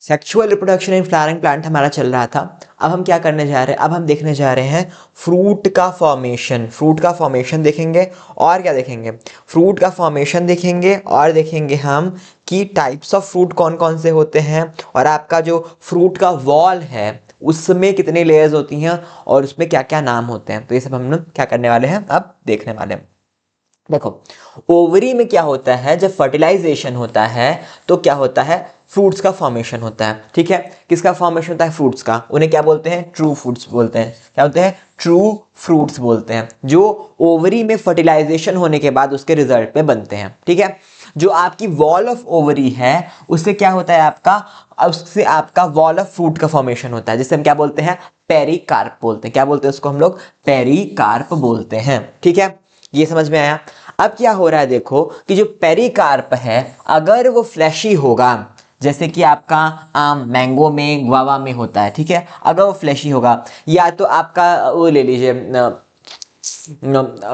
Sexual reproduction in flowering plant हमारा चल रहा था। अब हम क्या करने जा रहे हैं, अब हम देखने जा रहे हैं फ्रूट का फॉर्मेशन। फ्रूट का फॉर्मेशन देखेंगे और क्या देखेंगे, फ्रूट का फॉर्मेशन देखेंगे और देखेंगे हम कि टाइप्स ऑफ फ्रूट कौन कौन से होते हैं और आपका जो फ्रूट का वॉल है उसमें कितनी लेयर्स होती हैं और उसमें क्या क्या नाम होते हैं। तो ये सब हम लोग क्या करने वाले हैं, अब देखने वाले हैं। देखो, ओवरी में क्या होता है, जब फर्टिलाइजेशन होता है तो क्या होता है, फ्रूट्स का फॉर्मेशन होता है। ठीक है, किसका फॉर्मेशन होता है, फ्रूट्स का। उन्हें क्या बोलते हैं, ट्रू फ्रूट्स बोलते हैं। क्या बोलते हैं, ट्रू फ्रूट्स बोलते हैं, जो ओवरी में फर्टिलाइजेशन होने के बाद उसके रिजल्ट पे बनते हैं। ठीक है, जो आपकी वॉल ऑफ ओवरी है उससे क्या होता है आपका, उससे आपका वॉल ऑफ फ्रूट का फॉर्मेशन होता है, जिसे हम क्या बोलते हैं, पेरिकार्प बोलते हैं। क्या बोलते हैं उसको हम लोग, पेरिकार्प बोलते हैं। ठीक है, ये समझ में आया। अब क्या हो रहा है, देखो कि जो पेरिकार्प है अगर वो फ्लैशी होगा, जैसे कि आपका आम मैंगो में गुआवा में होता है, ठीक है, अगर वो फ्लैशी होगा, या तो आपका वो ले लीजिए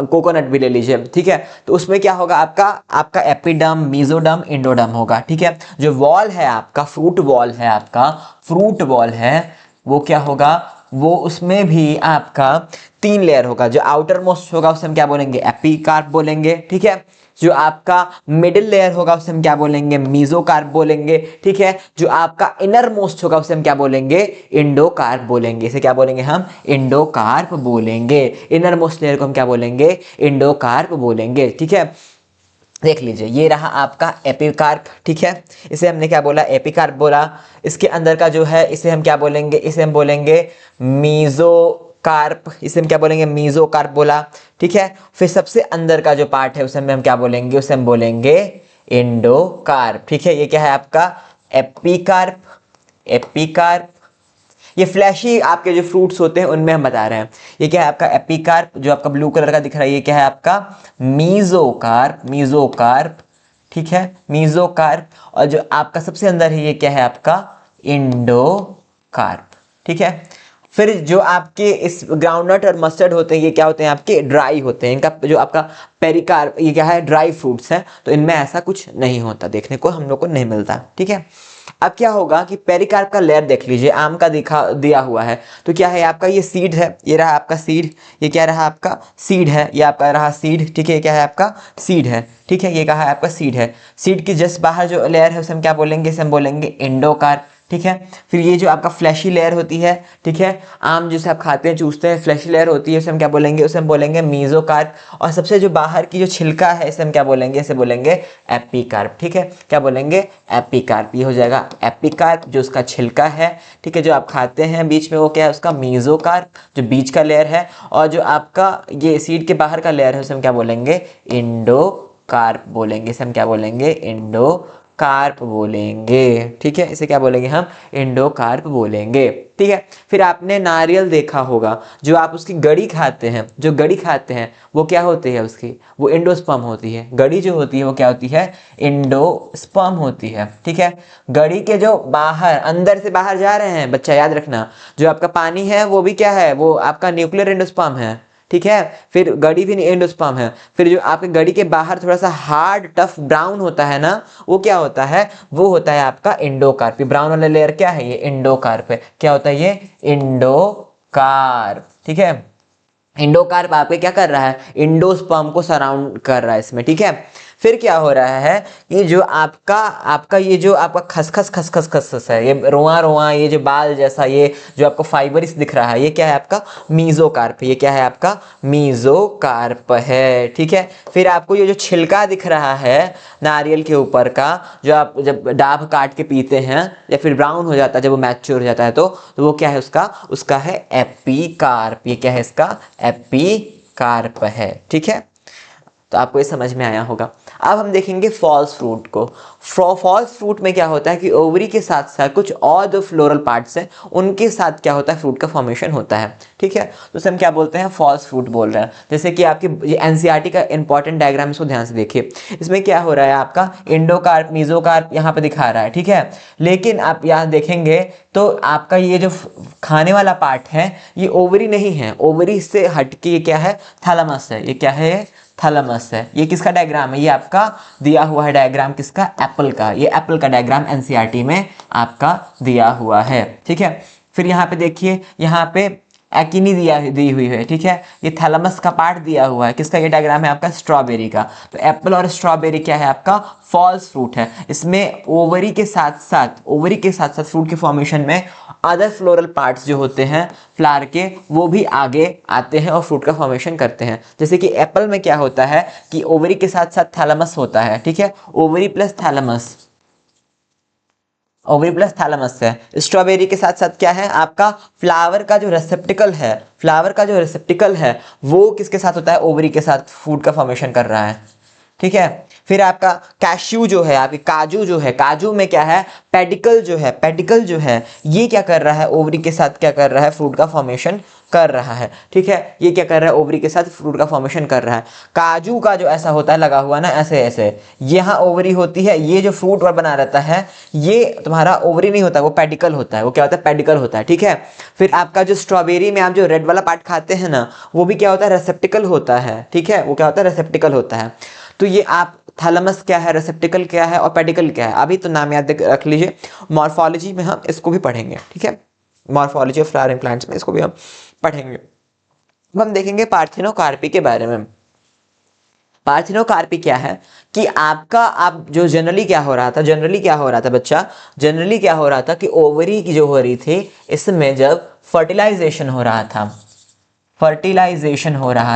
कोकोनट भी ले लीजिए, ठीक है, तो उसमें क्या होगा, आपका आपका एपिडर्म, मेसोडर्म, एंडोडर्म होगा। ठीक है, जो वॉल है आपका, फ्रूट वॉल है आपका, फ्रूट वॉल है, वो क्या होगा, वो उसमें भी आपका 3 लेयर होगा। जो आउटर मोस्ट होगा उसे हम क्या बोलेंगे, एपिकार्प बोलेंगे। ठीक है, जो आपका मिडिल लेयर होगा उसे हम क्या बोलेंगे, मीजोकार्प बोलेंगे। ठीक है, जो आपका इनर मोस्ट होगा उसे हम क्या बोलेंगे, इंडोकार्प बोलेंगे। इसे क्या बोलेंगे हम, इंडोकार्प बोलेंगे। इनर मोस्ट लेयर को हम क्या बोलेंगे, इंडोकार्प बोलेंगे। ठीक है, देख लीजिए, ये रहा आपका एपिकार्प। ठीक है, इसे हमने क्या बोला, एपिकार्प बोला। इसके अंदर का जो है इसे हम क्या बोलेंगे, इसे हम बोलेंगे मीजोकार्प। इसे हम क्या बोलेंगे, मीजोकार्प बोला। ठीक है, फिर सबसे अंदर का जो पार्ट है उसे हम क्या बोलेंगे, उसे हम बोलेंगे एंडोकार्प। ठीक है, ये क्या है आपका, एपिकार्प। एपिकार्प, ये फ्लैशी आपके जो फ्रूट्स होते हैं उनमें हम बता रहे हैं। ये क्या है आपका एपिकार्प, जो आपका ब्लू कलर का दिख रहा है, ये क्या है आपका मीजोकार्प। मीजोकार्प, ठीक है, मीजोकार्प। और जो आपका सबसे अंदर है ये क्या है आपका, इंडोकार्प। ठीक है, फिर जो आपके इस ग्राउंडनट और मस्टर्ड होते हैं, ये क्या होते हैं आपके, ड्राई होते हैं। इनका जो आपका पेरिकार्प, ये क्या है, ड्राई फ्रूट्स हैं, तो इनमें ऐसा कुछ नहीं होता, देखने को हम लोग को नहीं मिलता। ठीक है, अब क्या होगा कि पेरिकार्प का लेयर देख लीजिए, आम का दिया हुआ है, तो क्या है आपका, ये सीड है, ये रहा आपका सीड, ये क्या रहा आपका, सीड है, ये आपका रहा सीड। ठीक है, ये क्या है आपका, सीड है। ठीक है, ये कहा है आपका सीड है। सीड की जस्ट बाहर जो लेयर है उसे हम क्या बोलेंगे, इसे हम बोलेंगे एंडोकार्प। ठीक है, फिर ये जो आपका फ्लैशी लेयर होती है, ठीक है, आम जिसे आप खाते हैं, चूसते हैं, फ्लैशी लेयर होती है, उसे हम क्या बोलेंगे, उसे हम बोलेंगे मीजोकार्प। और सबसे जो बाहर की जो छिलका है इसे हम क्या बोलेंगे, इसे बोलेंगे एपिकार्प। ठीक है, क्या बोलेंगे, एपिकार्प। ये हो जाएगा एपिकार्प, जो उसका छिलका है, ठीक है, जो आप खाते हैं बीच में, वो क्या है उसका मीजोकार्प, जो बीच का लेयर है। और जो आपका ये सीड के बाहर का लेयर है उसे हम क्या बोलेंगे, इंडोकार्प बोलेंगे। इसे हम क्या बोलेंगे, इंडोकार्प बोलेंगे। ठीक है, इसे क्या बोलेंगे हम, इंडोकार्प बोलेंगे। ठीक है, फिर आपने नारियल देखा होगा, जो आप उसकी गड़ी खाते हैं, जो गड़ी खाते हैं वो क्या होती है उसकी, वो एंडोस्पर्म होती है। गड़ी जो होती है वो क्या होती है, एंडोस्पर्म होती है। ठीक है, गड़ी के जो बाहर, अंदर से बाहर जा रहे हैं, बच्चा याद रखना, जो आपका पानी है वो भी क्या है, वो आपका न्यूक्लियर एंडोस्पर्म है। ठीक है, फिर गड़ी भी एंडोस्पर्म है। फिर जो आपके गड़ी के बाहर थोड़ा सा हार्ड टफ ब्राउन होता है ना, वो क्या होता है, वो होता है आपका इंडोकार्प। ब्राउन वाला लेयर क्या है, ये इंडोकार्प है। क्या होता है ये, इंडोकार्प। ठीक है, इंडोकार्प आपके क्या कर रहा है, इंडोस्पर्म को सराउंड कर रहा है इसमें। ठीक है, फिर क्या हो रहा है, ये जो आपका आपका ये जो आपका खसखस खसखस खसखस है, ये रोआ रोआ, ये जो बाल जैसा, ये जो आपको फाइबरिस दिख रहा है, ये क्या है आपका मीजोकार्प। ये क्या है आपका, मीजोकार्प है। ठीक है, फिर आपको ये जो छिलका दिख रहा है नारियल के ऊपर का, जो आप जब डाब काट के पीते हैं या फिर ब्राउन हो जाता है, जब वो मैच्योर हो जाता है, तो वो क्या है उसका, उसका है एपिकार्प। ये क्या है इसका, एपिकार्प है। ठीक है, तो आपको ये समझ में आया होगा। अब हम देखेंगे फॉल्स फ्रूट को। फॉल्स फ्रूट में क्या होता है कि ओवरी के साथ साथ कुछ और जो फ्लोरल पार्ट्स हैं उनके साथ क्या होता है, फ्रूट का फॉर्मेशन होता है। ठीक है, तो उसे हम क्या बोलते हैं, फॉल्स फ्रूट बोल रहे हैं। जैसे कि आपकी ये एनसीईआरटी का इंपॉर्टेंट डायग्राम, इसको ध्यान से देखिए। इसमें क्या हो रहा है, आपका इंडोकार्प, मीजोकार्प यहाँ पे दिखा रहा है। ठीक है, लेकिन आप यहाँ देखेंगे तो आपका ये जो खाने वाला पार्ट है ये ओवरी नहीं है, ओवरी से हटके ये क्या है, थैलेमस है। ये क्या है, थैलेमस है। ये किसका डायग्राम है? ये आपका दिया हुआ है डायग्राम किसका? एप्पल का। ये एप्पल का डायग्राम एनसीईआरटी में आपका दिया हुआ है, ठीक है। फिर यहाँ पे देखिए, यहाँ पे एक्नी दी हुई है, ठीक है। ये थैलेमस का पार्ट दिया हुआ है किसका? ये डायग्राम है आपका स्ट्रॉबेरी का। तो एप्पल और स्ट्रॉबेरी क्या है? आपका फॉल्स फ्रूट है। इसमें ओवरी के साथ साथ फ्रूट के फॉर्मेशन में अदर फ्लोरल पार्ट्स जो होते हैं फ्लावर के, वो भी आगे आते हैं और फ्रूट का फॉर्मेशन करते हैं। जैसे कि एप्पल में क्या होता है कि ओवरी के साथ साथ थैलेमस होता है, ठीक है। Ovary plus thalamus, ovary plus thalamus है। स्ट्रॉबेरी के साथ साथ क्या है? आपका फ्लावर का जो रिसेप्टिकल है, वो किसके साथ होता है? ओवरी के साथ फूड का फॉर्मेशन कर रहा है, ठीक है। फिर आपका कैश्यू जो है, आपके काजू जो है, काजू में क्या है? पेडिकल जो है ये क्या कर रहा है? ओवरी के साथ क्या कर रहा है? फ्रूट का फॉर्मेशन कर रहा है, ठीक है। ये क्या कर रहा है? ओवरी के साथ फ्रूट का फॉर्मेशन कर रहा है। काजू का जो ऐसा होता है लगा हुआ ना, ऐसे यहाँ ओवरी होती है, ये जो फ्रूट और बना रहता है ये तुम्हारा ओवरी नहीं होता, वो पेडिकल होता है। वो क्या होता है? पेडिकल होता है, ठीक है। फिर आपका जो स्ट्रॉबेरी में आप जो रेड वाला पार्ट खाते हैं ना, वो भी क्या होता है? रेसेप्टिकल होता है, ठीक है। वो क्या होता है? रेसेप्टिकल होता है। तो ये आप थैलेमस क्या है, रेसेप्टिकल क्या है और पेडिकल क्या है, अभी तो नाम याद रख लीजिए। मॉर्फोलॉजी में हम इसको भी पढ़ेंगे, ठीक है। मॉर्फोलॉजी ऑफ फ्लावरिंग प्लांट्स में इसको भी हम पढ़ेंगे। अब हम देखेंगे पार्थिनोकार्पी के बारे में। पार्थिनोकार्पी क्या है कि आपका आप जो जनरली क्या हो रहा था बच्चा, जनरली क्या हो रहा था कि ओवरी की जो हो रही थी, इसमें जब फर्टिलाइजेशन हो रहा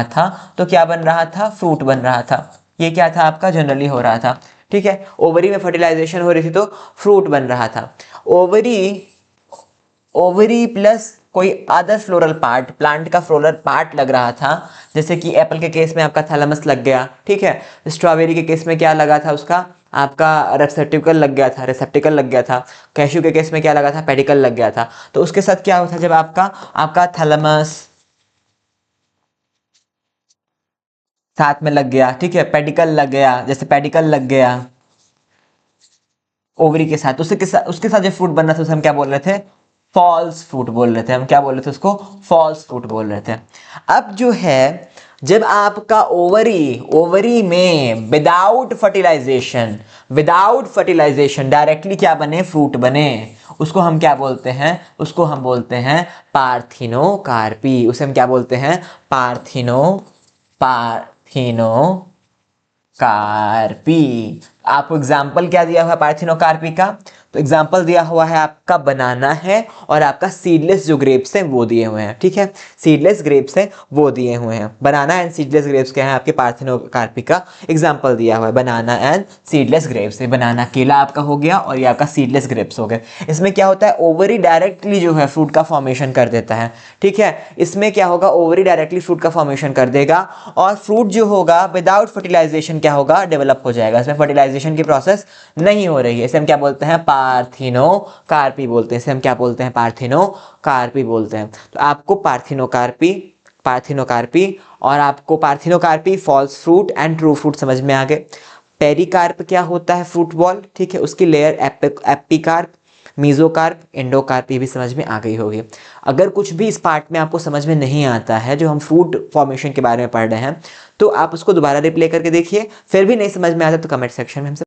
था तो क्या बन रहा था? फ्रूट बन रहा था। ये क्या था? आपका जनरली हो रहा था, ठीक है। ओवरी में फर्टिलाइजेशन हो रही थी तो फ्रूट बन रहा था। ओवरी प्लस कोई अदर फ्लोरल पार्ट, प्लांट का फ्लोरल पार्ट लग रहा था। जैसे कि एप्पल के केस में आपका थैलेमस लग गया, ठीक है। स्ट्रॉबेरी के केस में क्या लगा था? उसका आपका रेसेप्टिकल लग गया था। कैश्यू के केस में क्या लगा था? पेडिकल लग गया था। तो उसके साथ क्या होता है? जब आपका थैलेमस साथ में लग गया, ठीक है, पेडिकल लग गया, जैसे पेडिकल लग गया ओवरी के साथ, उसके साथ जो फ्रूट बन रहा था उसे हम क्या बोल रहे थे? फॉल्स फ्रूट बोल रहे थे। हम क्या बोल रहे थे? उसको फॉल्स फ्रूट बोल रहे थे। अब जो है, जब आपका ओवरी में विदाउट फर्टिलाइजेशन डायरेक्टली क्या बने? फ्रूट बने, उसको हम क्या बोलते हैं? उसको हम बोलते हैं पार्थिनोकार्पी। उसे हम क्या बोलते हैं? पार्थिनोकार्पी। आपको एग्जाम्पल क्या दिया हुआ है पार्थिनोकार्पी का? तो एग्जाम्पल दिया हुआ है आपका बनाना है और आपका सीडलेस जो ग्रेप्स हैं वो दिए हुए हैं, ठीक है। सीडलेस ग्रेप्स हैं वो दिए हुए हैं। बनाना एंड सीडलेस ग्रेप्स क्या है? आपके पार्थिनोकार्पी का एग्जाम्पल दिया हुआ है, बनाना एंड सीडलेस ग्रेप्स। बनाना केला आपका हो गया और ये आपका सीडलेस ग्रेप्स हो गए। इसमें क्या होता है? ओवरी डायरेक्टली जो है फ्रूट का फॉर्मेशन कर देता है, ठीक है। इसमें क्या होगा? ओवरी डायरेक्टली फ्रूट का फॉर्मेशन कर देगा और फ्रूट जो होगा विदाउट फर्टिलाइजेशन क्या होगा? डेवलप हो जाएगा। इसमें फर्टिलाइजेशन की प्रोसेस नहीं हो रही है। इसे हम क्या बोलते हैं? पार्थिनोकार्पी बोलते हैं। इसे हम क्या बोलते हैं? पार्थिनोकार्पी बोलते हैं। तो आपको पार्थिनोकार्पी और आपको parthenocarpy, false fruit and true fruit समझ में आ गए। पेरिकार्प क्या होता है? फ्रूट बॉल, ठीक है। उसकी लेयर एपिकार्प, मीजोकार्प, एंडोकार्प, ये भी समझ में आ गई होगी। अगर कुछ भी इस पार्ट में आपको समझ में नहीं आता है, जो हम फ्रूट फॉर्मेशन के बारे में पढ़ रहे हैं, तो आप उसको दोबारा रिप्ले करके देखिए। फिर भी नहीं समझ में आता तो कमेंट सेक्शन में हमसे